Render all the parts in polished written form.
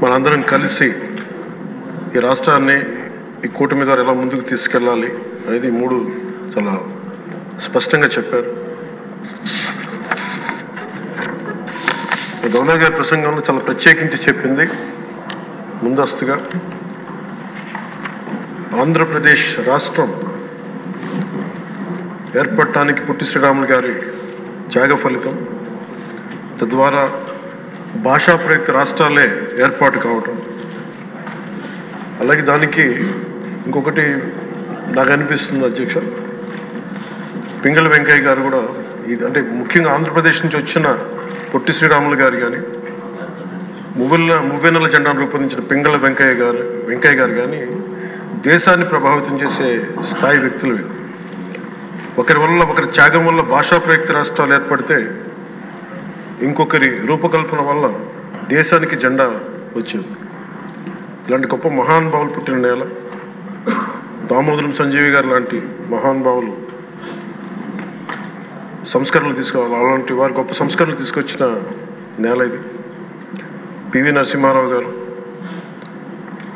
మనందరం కలిసి ఈ రాష్ట్రాన్ని ఈ కూటమి ద్వారా ఎలా ముందుకు తీసుకెళ్ళాలి అనేది మూడు చాలా స్పష్టంగా చెప్పారు. గవర్నర్ గారి ప్రసంగంలో చాలా ప్రత్యేకించి చెప్పింది ముందస్తుగా ఆంధ్రప్రదేశ్ రాష్ట్రం ఏర్పడటానికి పొట్టి శ్రీరాములు గారి త్యాగ ఫలితం, తద్వారా భాషా ప్రయుక్త రాష్ట్రాలే ఏర్పాటు కావటం. అలాగే దానికి ఇంకొకటి నాకు అనిపిస్తుంది అధ్యక్ష, పింగళ వెంకయ్య గారు కూడా అంటే ముఖ్యంగా ఆంధ్రప్రదేశ్ నుంచి వచ్చిన పొట్టి శ్రీరాములు గారు కానీ మువ్వెన్నెల జెండాను రూపొందించిన పింగళ వెంకయ్య గారు కానీ దేశాన్ని ప్రభావితం చేసే స్థాయి వ్యక్తులు. ఒకరి త్యాగం వల్ల భాషా ప్రయుక్త రాష్ట్రాలు ఏర్పడితే ఇంకొకరి రూపకల్పన వల్ల దేశానికి జెండా వచ్చింది. ఇలాంటి గొప్ప మహానుభావులు పుట్టిన నేల, దామోదరం సంజీవి గారు లాంటి మహానుభావులు సంస్కరణలు తీసుకోవాలి, అలాంటి వారు గొప్ప సంస్కరణలు తీసుకొచ్చిన నేల ఇది. పివి నరసింహారావు గారు,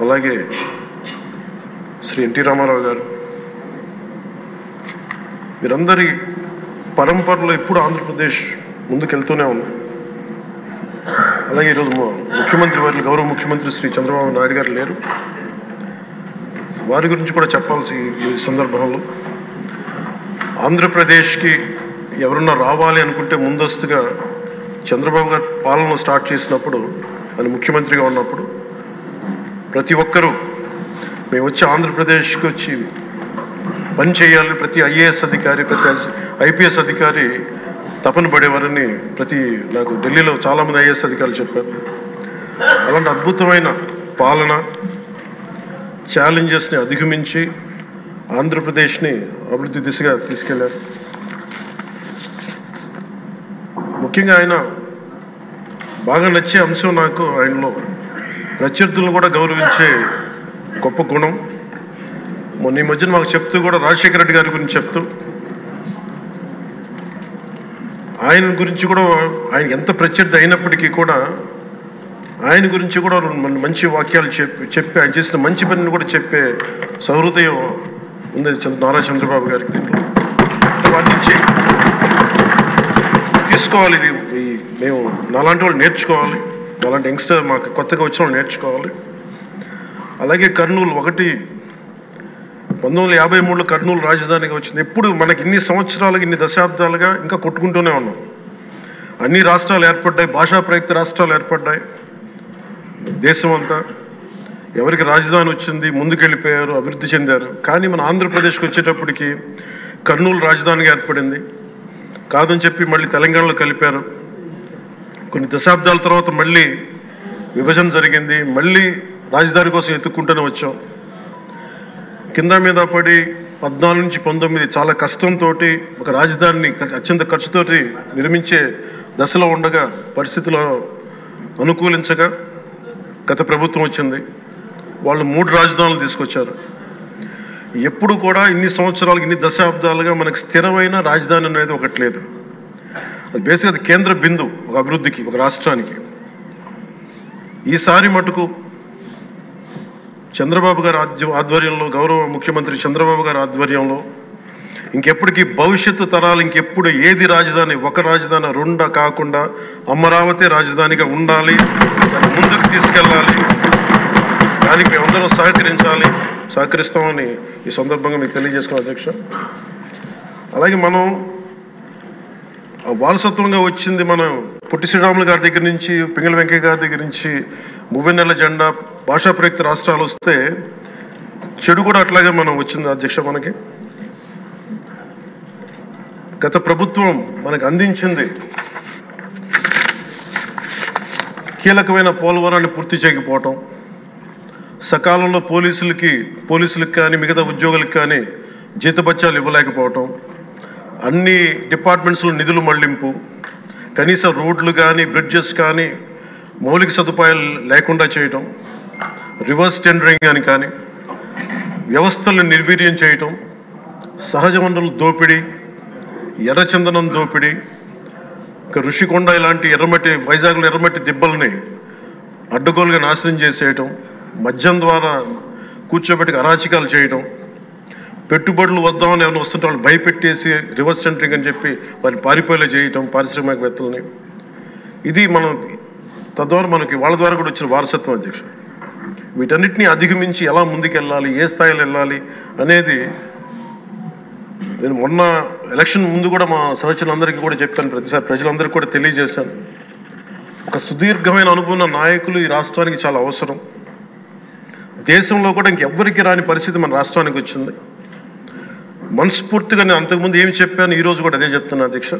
అలాగే శ్రీ ఎన్టీ రామారావు గారు, వీరందరి పరంపరలో ఎప్పుడు ఆంధ్రప్రదేశ్ ముందుకెళ్తూనే ఉంది. అలాగే ఈరోజు ముఖ్యమంత్రి వారిని గౌరవ ముఖ్యమంత్రి శ్రీ చంద్రబాబు నాయుడు గారు లేరు, వారి గురించి కూడా చెప్పాల్సి ఈ సందర్భంలో. ఆంధ్రప్రదేశ్కి ఎవరన్నా రావాలి అనుకుంటే ముందస్తుగా చంద్రబాబు గారు పాలన స్టార్ట్ చేసినప్పుడు, ఆయన ముఖ్యమంత్రిగా ఉన్నప్పుడు ప్రతి ఒక్కరూ మేము వచ్చి ఆంధ్రప్రదేశ్కి వచ్చి పని చేయాలి, ప్రతి ఐఏఎస్ అధికారి ప్రతి ఐపీఎస్ అధికారి తపన పడేవారని నాకు ఢిల్లీలో చాలామంది ఐఏఎస్ అధికారులు చెప్పారు. అలాంటి అద్భుతమైన పాలన, ఛాలెంజెస్ని అధిగమించి ఆంధ్రప్రదేశ్ని అభివృద్ధి దిశగా తీసుకెళ్లారు. ముఖ్యంగా ఆయన బాగా నచ్చే అంశం నాకు ఆయనలో ప్రత్యర్థులను కూడా గౌరవించే గొప్ప గుణం. మొన్న ఈ మధ్యన మాకు చెప్తూ కూడా రాజశేఖర రెడ్డి గారి గురించి చెప్తూ ఆయన గురించి కూడా, ఆయన ఎంత ప్రత్యర్థి అయినప్పటికీ కూడా ఆయన గురించి కూడా మంచి వాక్యాలు చెప్పి ఆయన చేసిన మంచి పనిని కూడా చెప్పే సహృదయం ఉంది నారా చంద్రబాబు గారికి. దీంట్లో వాటి నుంచి తీసుకోవాలి, ఇది మేము నాలాంటి వాళ్ళు నేర్చుకోవాలి, అలాంటి యంగ్స్టర్ మాకు కొత్తగా వచ్చిన వాళ్ళు నేర్చుకోవాలి. అలాగే కర్నూలు 1953లో కర్నూలు రాజధానిగా వచ్చింది. ఎప్పుడు మనకి ఇన్ని సంవత్సరాలుగా ఇన్ని దశాబ్దాలుగా ఇంకా కొట్టుకుంటూనే ఉన్నాం. అన్ని రాష్ట్రాలు ఏర్పడ్డాయి, భాషా ప్రయుక్త రాష్ట్రాలు ఏర్పడ్డాయి దేశం అంతా. ఎవరికి రాజధాని వచ్చింది ముందుకెళ్ళిపోయారు, అభివృద్ధి చెందారు. కానీ మన ఆంధ్రప్రదేశ్కి వచ్చేటప్పటికి కర్నూలు రాజధానిగా ఏర్పడింది, కాదని చెప్పి మళ్ళీ తెలంగాణలో కలిపారు. కొన్ని దశాబ్దాల తర్వాత మళ్ళీ విభజన జరిగింది, మళ్ళీ రాజధాని కోసం ఎత్తుక్కుంటూనే వచ్చాం. కింద మీద పడి 14 నుంచి 19 చాలా కష్టంతో ఒక రాజధానిని అత్యంత ఖర్చుతోటి నిర్మించే దశలో ఉండగా పరిస్థితులు అనుకూలించగా గత ప్రభుత్వం వచ్చింది. వాళ్ళు 3 రాజధానులు తీసుకొచ్చారు. ఎప్పుడు కూడా ఇన్ని సంవత్సరాలు ఇన్ని దశాబ్దాలుగా మనకు స్థిరమైన రాజధాని అనేది ఒకటి లేదు. అది బేసిక్గా అది కేంద్ర బిందు ఒక అభివృద్ధికి, ఒక రాష్ట్రానికి. ఈసారి మటుకు చంద్రబాబు గారి ఆధ్వర్యంలో, గౌరవ ముఖ్యమంత్రి చంద్రబాబు గారి ఆధ్వర్యంలో ఇంకెప్పటికీ భవిష్యత్తు తరాలు ఇంకెప్పుడు ఏది రాజధాని, ఒక రాజధాని 2 కాకుండా అమరావతి రాజధానిగా ఉండాలి, ముందుకు తీసుకెళ్ళాలి. దానికి మేమందరం సహకరిస్తామని ఈ సందర్భంగా మీకు తెలియజేసుకున్నాం అధ్యక్ష. అలాగే మనం వారసత్వంగా వచ్చింది మనం పొట్టి శ్రీరాములు గారి దగ్గర నుంచి, పింగళ వెంకయ్య గారి దగ్గర నుంచి మువ్వెన్నెల జెండా, భాషా ప్రయుక్త రాష్ట్రాలు వస్తే చెడు కూడా అట్లాగే మనం వచ్చింది అధ్యక్ష. మనకి గత ప్రభుత్వం మనకు అందించింది కీలకమైన పోలవరాన్ని పూర్తి చేయకపోవటం, సకాలంలో పోలీసులకు కానీ మిగతా ఉద్యోగులకు కానీ జీతభత్యాలు ఇవ్వలేకపోవటం, అన్ని డిపార్ట్మెంట్స్లో నిధులు మళ్లింపు, కనీస రోడ్లు కానీ బ్రిడ్జెస్ కానీ మౌలిక సదుపాయాలు లేకుండా చేయటం, రివర్స్ టెండరింగ్ అని కానీ వ్యవస్థలను నిర్వీర్యం చేయటం, సహజ వనరుల దోపిడీ, ఎర్రచందనం దోపిడీ, ఋషికొండ ఇలాంటి వైజాగ్లో ఎర్రమట్టి దిబ్బల్ని అడ్డగోలుగా నాశనం చేసేయటం, మద్యం ద్వారా కూర్చోబెట్టి అరాచకాలు చేయటం, పెట్టుబడులు వద్దామని ఎవరైనా వస్తుంటే వాళ్ళు భయపెట్టేసి రివర్స్ సెంటరింగ్ అని చెప్పి వారిని పారిపోయేలా చేయటం పారిశ్రామికవేత్తలని. ఇది మనం తద్వారా మనకి వాళ్ళ ద్వారా కూడా వచ్చిన వారసత్వం అధ్యక్షుడు. వీటన్నిటిని అధిగమించి ఎలా ముందుకెళ్ళాలి, ఏ స్థాయిలో వెళ్ళాలి అనేది నేను మొన్న ఎలక్షన్ ముందు కూడా మా సహచరులందరికీ కూడా చెప్పాను, ప్రతిసారి ప్రజలందరికీ కూడా తెలియజేశాను. ఒక సుదీర్ఘమైన అనుభవం ఉన్న నాయకులు ఈ రాష్ట్రానికి చాలా అవసరం. దేశంలో కూడా ఇంకెవ్వరికి రాని పరిస్థితి మన రాష్ట్రానికి వచ్చింది. మనస్ఫూర్తిగా నేను అంతకుముందు ఏమి చెప్పాను, ఈరోజు కూడా అదే చెప్తున్నా అధ్యక్ష.